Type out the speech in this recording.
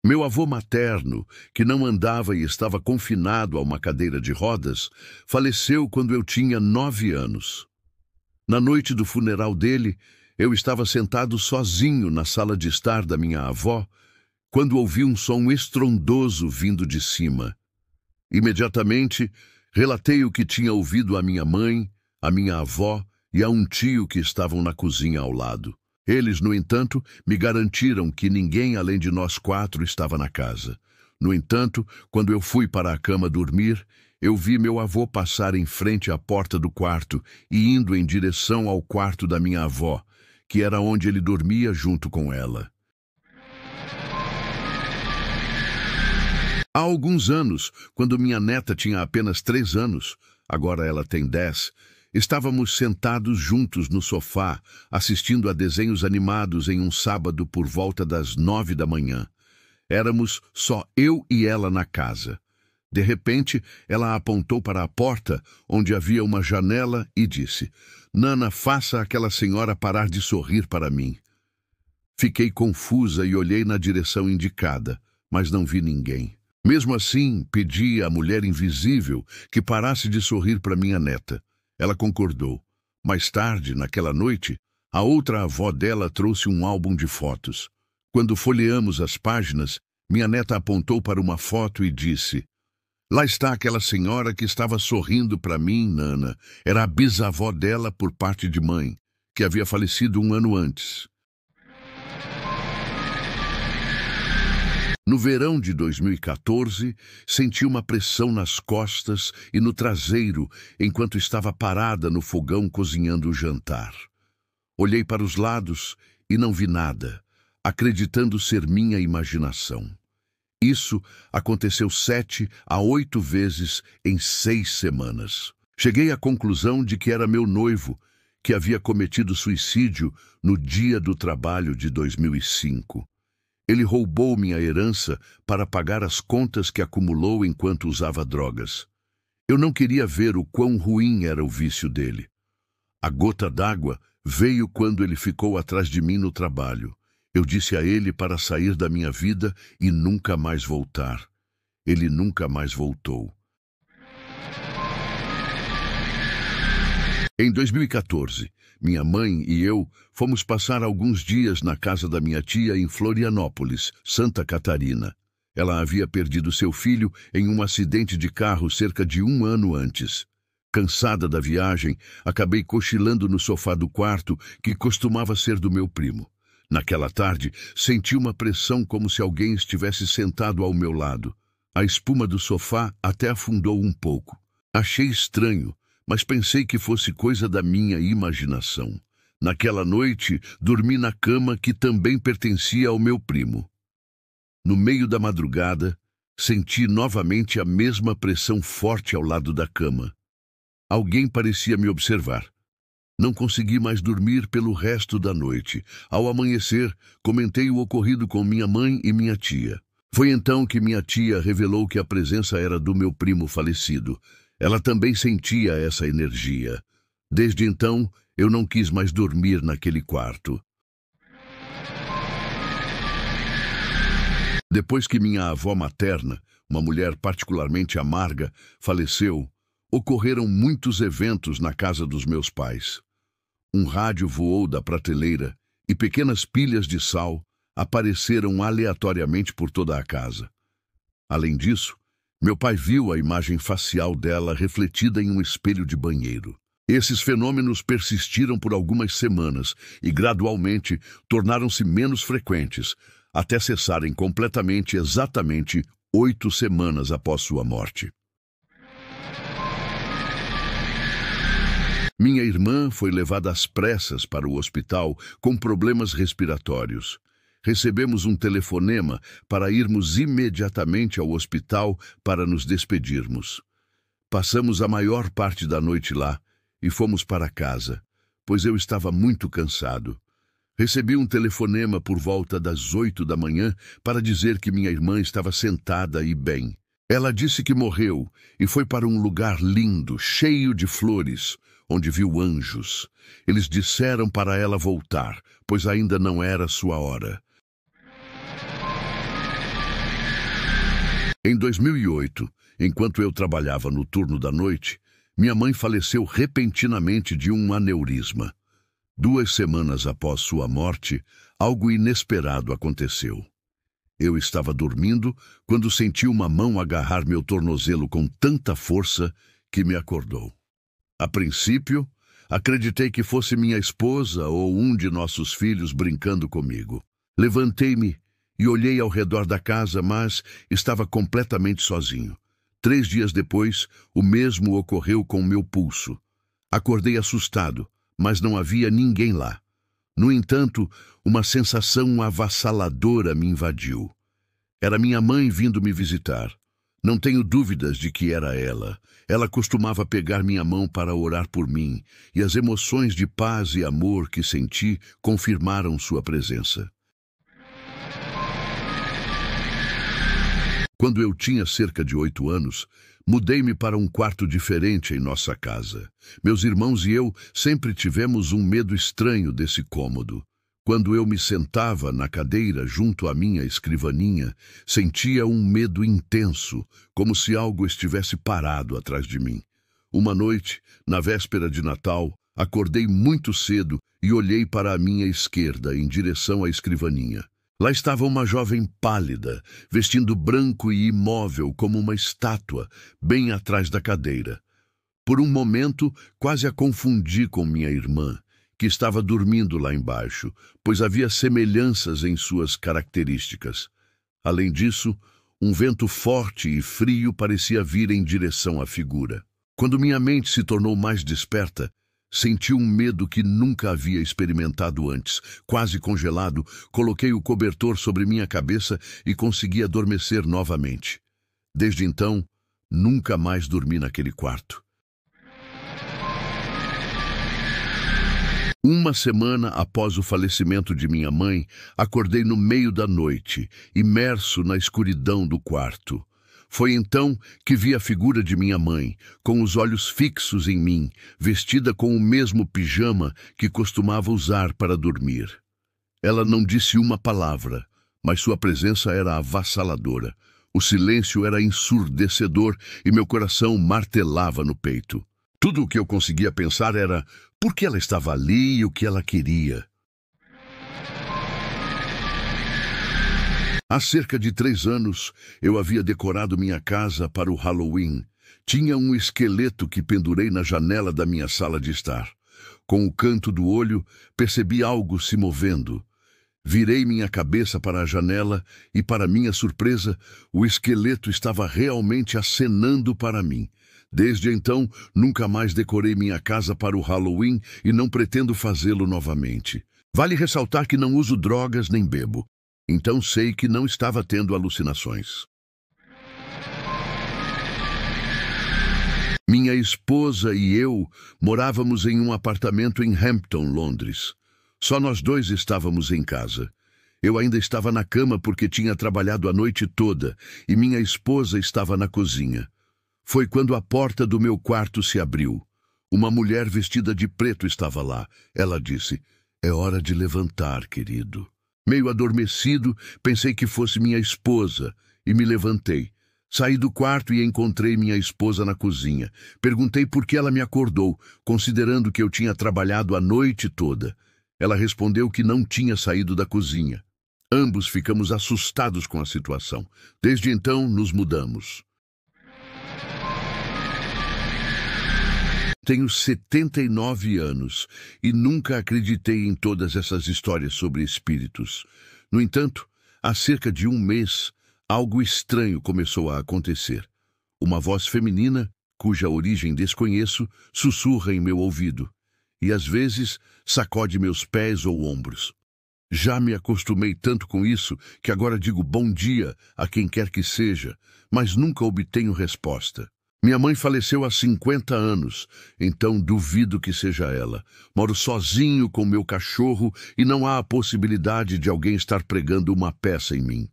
Meu avô materno, que não andava e estava confinado a uma cadeira de rodas, faleceu quando eu tinha 9 anos. Na noite do funeral dele, eu estava sentado sozinho na sala de estar da minha avó, quando ouvi um som estrondoso vindo de cima. Imediatamente, relatei o que tinha ouvido à minha mãe, à minha avó e a um tio que estavam na cozinha ao lado. Eles, no entanto, me garantiram que ninguém além de nós 4 estava na casa. No entanto, quando eu fui para a cama dormir, eu vi meu avô passar em frente à porta do quarto e indo em direção ao quarto da minha avó, que era onde ele dormia junto com ela. Há alguns anos, quando minha neta tinha apenas 3 anos, agora ela tem 10, estávamos sentados juntos no sofá, assistindo a desenhos animados em um sábado por volta das 9 da manhã. Éramos só eu e ela na casa. De repente, ela apontou para a porta, onde havia uma janela, e disse: "Nana, faça aquela senhora parar de sorrir para mim." Fiquei confusa e olhei na direção indicada, mas não vi ninguém. Mesmo assim, pedi à mulher invisível que parasse de sorrir para minha neta. Ela concordou. Mais tarde, naquela noite, a outra avó dela trouxe um álbum de fotos. Quando folheamos as páginas, minha neta apontou para uma foto e disse: "Lá está aquela senhora que estava sorrindo para mim, Nana. Era a bisavó dela por parte de mãe, que havia falecido 1 ano antes." No verão de 2014, senti uma pressão nas costas e no traseiro enquanto estava parada no fogão cozinhando o jantar. Olhei para os lados e não vi nada, acreditando ser minha imaginação. Isso aconteceu 7 a 8 vezes em 6 semanas. Cheguei à conclusão de que era meu noivo, que havia cometido suicídio no dia do trabalho de 2005. Ele roubou minha herança para pagar as contas que acumulou enquanto usava drogas. Eu não queria ver o quão ruim era o vício dele. A gota d'água veio quando ele ficou atrás de mim no trabalho. Eu disse a ele para sair da minha vida e nunca mais voltar. Ele nunca mais voltou. Em 2014, minha mãe e eu fomos passar alguns dias na casa da minha tia em Florianópolis, Santa Catarina. Ela havia perdido seu filho em um acidente de carro cerca de 1 ano antes. Cansada da viagem, acabei cochilando no sofá do quarto que costumava ser do meu primo. Naquela tarde, senti uma pressão como se alguém estivesse sentado ao meu lado. A espuma do sofá até afundou um pouco. Achei estranho, mas pensei que fosse coisa da minha imaginação. Naquela noite, dormi na cama que também pertencia ao meu primo. No meio da madrugada, senti novamente a mesma pressão forte ao lado da cama. Alguém parecia me observar. Não consegui mais dormir pelo resto da noite. Ao amanhecer, comentei o ocorrido com minha mãe e minha tia. Foi então que minha tia revelou que a presença era do meu primo falecido. Ela também sentia essa energia. Desde então, eu não quis mais dormir naquele quarto. Depois que minha avó materna, uma mulher particularmente amarga, faleceu, ocorreram muitos eventos na casa dos meus pais. Um rádio voou da prateleira e pequenas pilhas de sal apareceram aleatoriamente por toda a casa. Além disso, meu pai viu a imagem facial dela refletida em um espelho de banheiro. Esses fenômenos persistiram por algumas semanas e, gradualmente, tornaram-se menos frequentes, até cessarem completamente exatamente 8 semanas após sua morte. Minha irmã foi levada às pressas para o hospital com problemas respiratórios. Recebemos um telefonema para irmos imediatamente ao hospital para nos despedirmos. Passamos a maior parte da noite lá e fomos para casa, pois eu estava muito cansado. Recebi um telefonema por volta das 8 da manhã para dizer que minha irmã estava sentada e bem. Ela disse que morreu e foi para um lugar lindo, cheio de flores, onde viu anjos. Eles disseram para ela voltar, pois ainda não era sua hora. Em 2008, enquanto eu trabalhava no turno da noite, minha mãe faleceu repentinamente de um aneurisma. 2 semanas após sua morte, algo inesperado aconteceu. Eu estava dormindo quando senti uma mão agarrar meu tornozelo com tanta força que me acordou. A princípio, acreditei que fosse minha esposa ou um de nossos filhos brincando comigo. Levantei-me e olhei ao redor da casa, mas estava completamente sozinho. 3 dias depois, o mesmo ocorreu com meu pulso. Acordei assustado, mas não havia ninguém lá. No entanto, uma sensação avassaladora me invadiu. Era minha mãe vindo me visitar. Não tenho dúvidas de que era ela. Ela costumava pegar minha mão para orar por mim, e as emoções de paz e amor que senti confirmaram sua presença. Quando eu tinha cerca de 8 anos, mudei-me para um quarto diferente em nossa casa. Meus irmãos e eu sempre tivemos um medo estranho desse cômodo. Quando eu me sentava na cadeira junto à minha escrivaninha, sentia um medo intenso, como se algo estivesse parado atrás de mim. Uma noite, na véspera de Natal, acordei muito cedo e olhei para a minha esquerda, em direção à escrivaninha. Lá estava uma jovem pálida, vestindo branco e imóvel como uma estátua, bem atrás da cadeira. Por um momento, quase a confundi com minha irmã, que estava dormindo lá embaixo, pois havia semelhanças em suas características. Além disso, um vento forte e frio parecia vir em direção à figura. Quando minha mente se tornou mais desperta, senti um medo que nunca havia experimentado antes. Quase congelado, coloquei o cobertor sobre minha cabeça e consegui adormecer novamente. Desde então, nunca mais dormi naquele quarto. Uma semana após o falecimento de minha mãe, acordei no meio da noite, imerso na escuridão do quarto. Foi então que vi a figura de minha mãe, com os olhos fixos em mim, vestida com o mesmo pijama que costumava usar para dormir. Ela não disse uma palavra, mas sua presença era avassaladora. O silêncio era ensurdecedor e meu coração martelava no peito. Tudo o que eu conseguia pensar era por que ela estava ali e o que ela queria. Há cerca de 3 anos, eu havia decorado minha casa para o Halloween. Tinha um esqueleto que pendurei na janela da minha sala de estar. Com o canto do olho, percebi algo se movendo. Virei minha cabeça para a janela e, para minha surpresa, o esqueleto estava realmente acenando para mim. Desde então, nunca mais decorei minha casa para o Halloween e não pretendo fazê-lo novamente. Vale ressaltar que não uso drogas nem bebo. Então sei que não estava tendo alucinações. Minha esposa e eu morávamos em um apartamento em Hampton, Londres. Só nós 2 estávamos em casa. Eu ainda estava na cama porque tinha trabalhado a noite toda e minha esposa estava na cozinha. Foi quando a porta do meu quarto se abriu. Uma mulher vestida de preto estava lá. Ela disse: "É hora de levantar, querido." Meio adormecido, pensei que fosse minha esposa e me levantei. Saí do quarto e encontrei minha esposa na cozinha. Perguntei por que ela me acordou, considerando que eu tinha trabalhado a noite toda. Ela respondeu que não tinha saído da cozinha. Ambos ficamos assustados com a situação. Desde então, nos mudamos. Tenho 79 anos e nunca acreditei em todas essas histórias sobre espíritos. No entanto, há cerca de 1 mês, algo estranho começou a acontecer. Uma voz feminina, cuja origem desconheço, sussurra em meu ouvido e, às vezes, sacode meus pés ou ombros. Já me acostumei tanto com isso que agora digo bom dia a quem quer que seja, mas nunca obtenho resposta. Minha mãe faleceu há 50 anos, então duvido que seja ela. Moro sozinho com meu cachorro e não há a possibilidade de alguém estar pregando uma peça em mim.